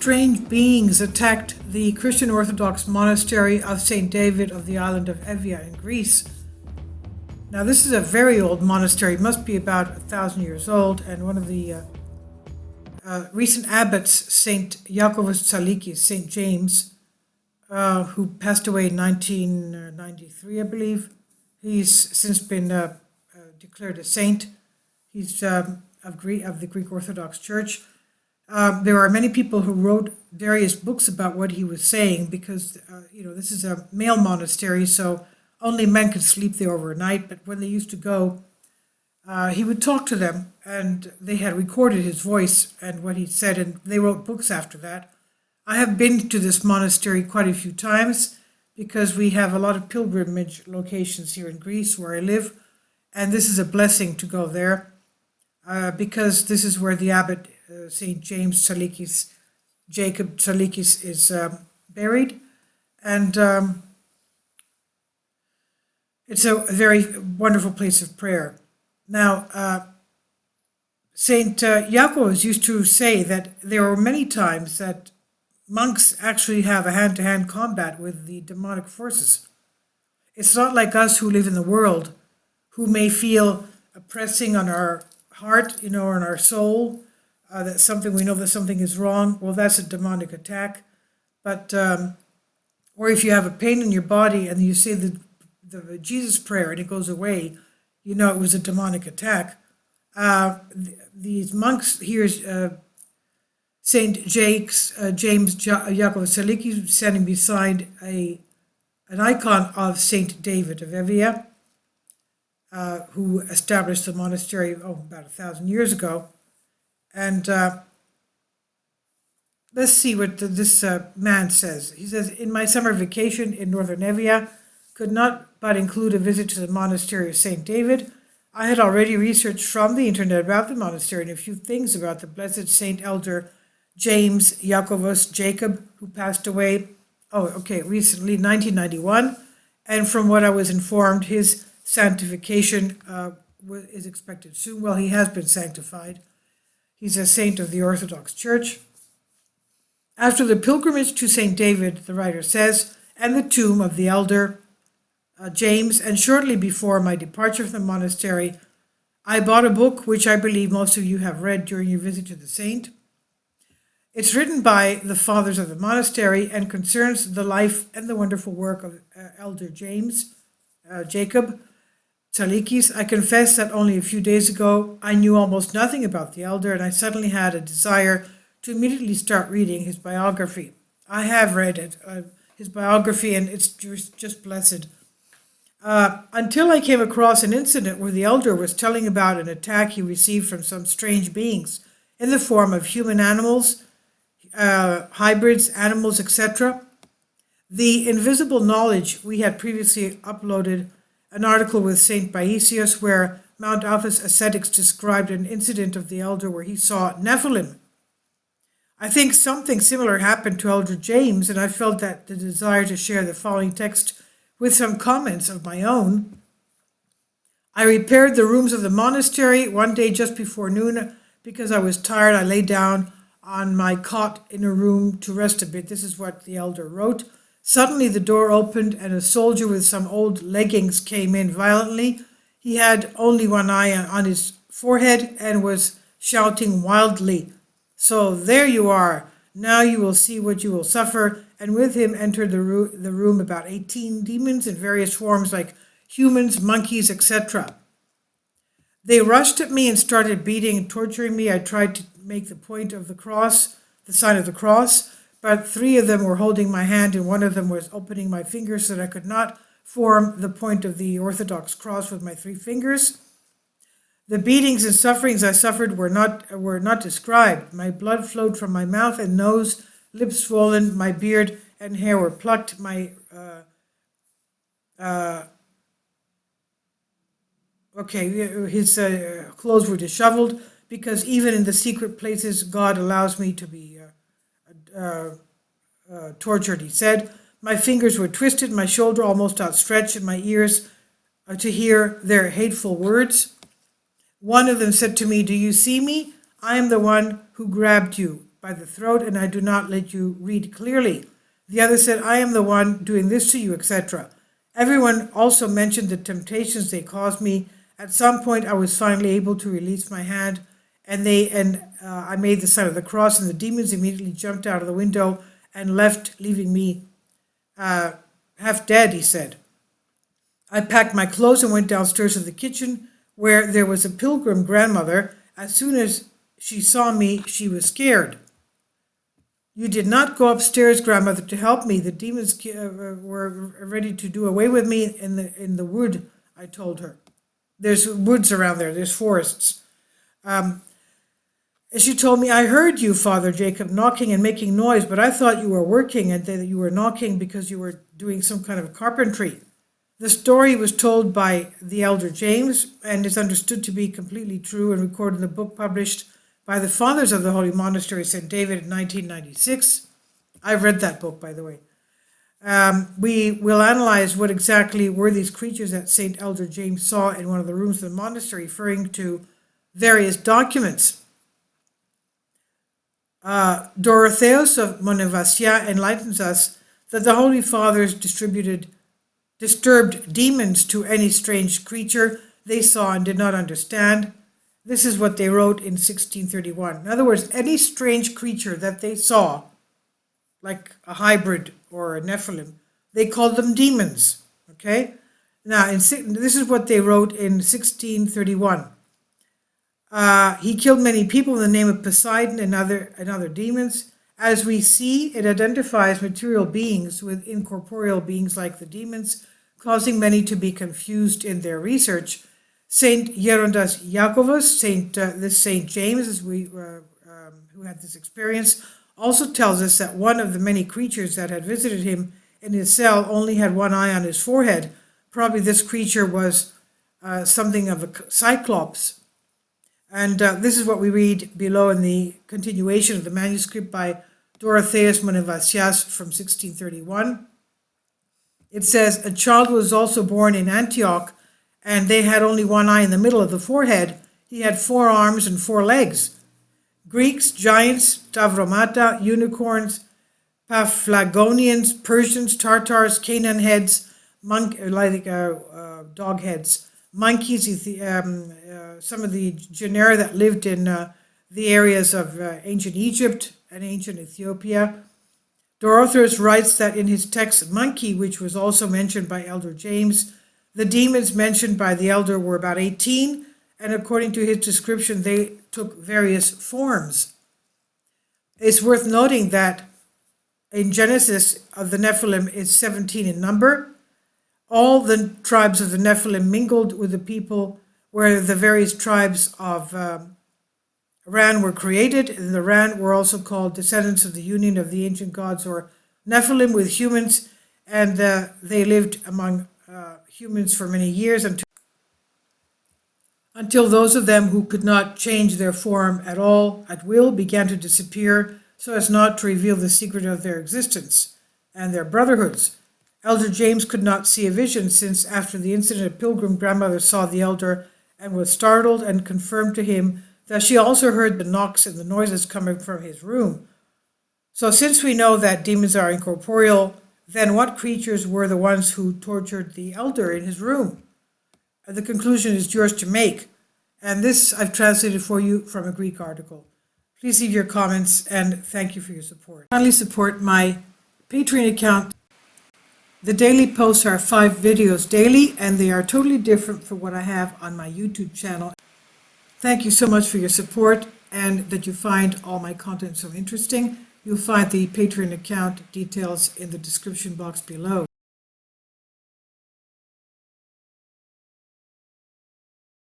strange beings attacked the Christian Orthodox monastery of St. David of the island of Evia in Greece. Now, this is a very old monastery, it must be about 1,000 years old, and one of the recent abbots, St. Iakovos Tsalikis, St. James, who passed away in 1993, I believe. He's since been declared a saint. He's of the Greek Orthodox Church. There are many people who wrote various books about what he was saying because, this is a male monastery, so only men could sleep there overnight. But when they used to go, he would talk to them, and they had recorded his voice and what he said, and they wrote books after that. I have been to this monastery quite a few times because we have a lot of pilgrimage locations here in Greece where I live, and this is a blessing to go there because this is where the abbot, St. James Tsalikis, Jacob Tsalikis, is buried, and it's a very wonderful place of prayer. Now, St. Iakovos used to say that there are many times that monks actually have a hand-to-hand combat with the demonic forces. It's not like us who live in the world, who may feel a pressing on our heart, or on our soul, that something, we know that something is wrong. Well, that's a demonic attack. But, or if you have a pain in your body and you say the Jesus prayer and it goes away, it was a demonic attack. These monks here, St. James Iakovos Tsalikis, standing beside an icon of St. David of Evia, who established the monastery about 1,000 years ago. And let's see what this man says. He says, in my summer vacation in northern Evia, could not but include a visit to the monastery of St. David. I had already researched from the internet about the monastery and a few things about the blessed Saint Elder James Iakovos Jacob, who passed away, recently, 1991. And from what I was informed, his sanctification is expected soon. Well, he has been sanctified. He's a saint of the Orthodox Church. After the pilgrimage to St. David, the writer says, and the tomb of the elder James, and shortly before my departure from the monastery, I bought a book which I believe most of you have read during your visit to the saint. It's written by the fathers of the monastery and concerns the life and the wonderful work of Elder James, Jacob Tsalikis. I confess that only a few days ago I knew almost nothing about the elder, and I suddenly had a desire to immediately start reading his biography. I have read it, his biography, and it's just blessed. Until I came across an incident where the elder was telling about an attack he received from some strange beings in the form of human animals, hybrids, animals, etc. The invisible knowledge, we had previously uploaded an article with St. Paisios where Mount Athos ascetics described an incident of the elder where he saw NEPHILIM. I think something similar happened to Elder James, and I felt that the desire to share the following text with some comments of my own. I repaired the rooms of the monastery one day just before noon. Because I was tired, I lay down on my cot in a room to rest a bit. This is what the elder wrote. Suddenly the door opened and a soldier with some old leggings came in violently. He had only one eye on his forehead and was shouting wildly, "So there you are. Now you will see what you will suffer." And with him entered the room about 18 demons in various forms like humans, monkeys, etc. They rushed at me and started beating and torturing me. I tried to make the point of the cross, the sign of the cross, but 3 of them were holding my hand and one of them was opening my fingers so that I could not form the point of the Orthodox cross with my 3 fingers. The beatings and sufferings I suffered were not described. My blood flowed from my mouth and nose, lips swollen, my beard and hair were plucked, his clothes were disheveled, because even in the secret places God allows me to be tortured, he said. My fingers were twisted, my shoulder almost outstretched, and my ears to hear their hateful words. One of them said to me, "Do you see me? I am the one who grabbed you. by the throat, and I do not let you read clearly. The other said, I am the one doing this to you, etc. Everyone also mentioned the temptations they caused me. At some point, I was finally able to release my hand, and I made the sign of the cross, and the demons immediately jumped out of the window and left, leaving me half dead, he said. I packed my clothes and went downstairs to the kitchen, where there was a pilgrim grandmother. As soon as she saw me, she was scared. You did not go upstairs, grandmother, to help me. The demons were ready to do away with me in the wood, I told her. There's woods around there, there's forests. She told me, I heard you, Father Jacob, knocking and making noise, but I thought you were working and that you were knocking because you were doing some kind of carpentry. The story was told by the elder James and is understood to be completely true and recorded in the book published by the fathers of the Holy Monastery, St. David, in 1996. I've read that book, by the way. We will analyze what exactly were these creatures that St. Elder James saw in one of the rooms of the monastery, referring to various documents. Dorotheus of Monastery enlightens us that the Holy Fathers disturbed demons to any strange creature they saw and did not understand. This is what they wrote in 1631. In other words, any strange creature that they saw, like a hybrid or a NEPHILIM, they called them demons. Okay? Now, this is what they wrote in 1631. He killed many people in the name of Poseidon and other demons. As we see, it identifies material beings with incorporeal beings like the demons, causing many to be confused in their research. Saint Gerondas Jacobus, Saint James, who had this experience, also tells us that one of the many creatures that had visited him in his cell only had one eye on his forehead. Probably this creature was something of a cyclops. And this is what we read below in the continuation of the manuscript by Dorotheus Monevasias from 1631. It says, a child was also born in Antioch, and they had only one eye in the middle of the forehead. He had 4 arms and 4 legs. Greeks, giants, Tavromata, unicorns, Paphlagonians, Persians, Tartars, Canaan heads, dog heads, monkeys, some of the genera that lived in the areas of ancient Egypt and ancient Ethiopia. Dorotheus writes that in his text, monkey, which was also mentioned by Elder James, the demons mentioned by the elder were about 18, and according to his description, they took various forms. It's worth noting that in Genesis of the Nephilim is 17 in number. All the tribes of the Nephilim mingled with the people where the various tribes of Ran were created, and the Ran were also called descendants of the union of the ancient gods, or Nephilim, with humans, and they lived among humans for many years until those of them who could not change their form at all, at will, began to disappear so as not to reveal the secret of their existence and their brotherhoods. Elder James could not see a vision, since after the incident, a pilgrim grandmother saw the elder and was startled and confirmed to him that she also heard the knocks and the noises coming from his room. So since we know that demons are incorporeal, then what creatures were the ones who tortured the elder in his room? The conclusion is yours to make. And this I've translated for you from a Greek article. Please leave your comments, and thank you for your support. Finally, support my Patreon account. The daily posts are 5 videos daily, and they are totally different from what I have on my YouTube channel. Thank you so much for your support, and that you find all my content so interesting. You'll find the Patreon account details in the description box below.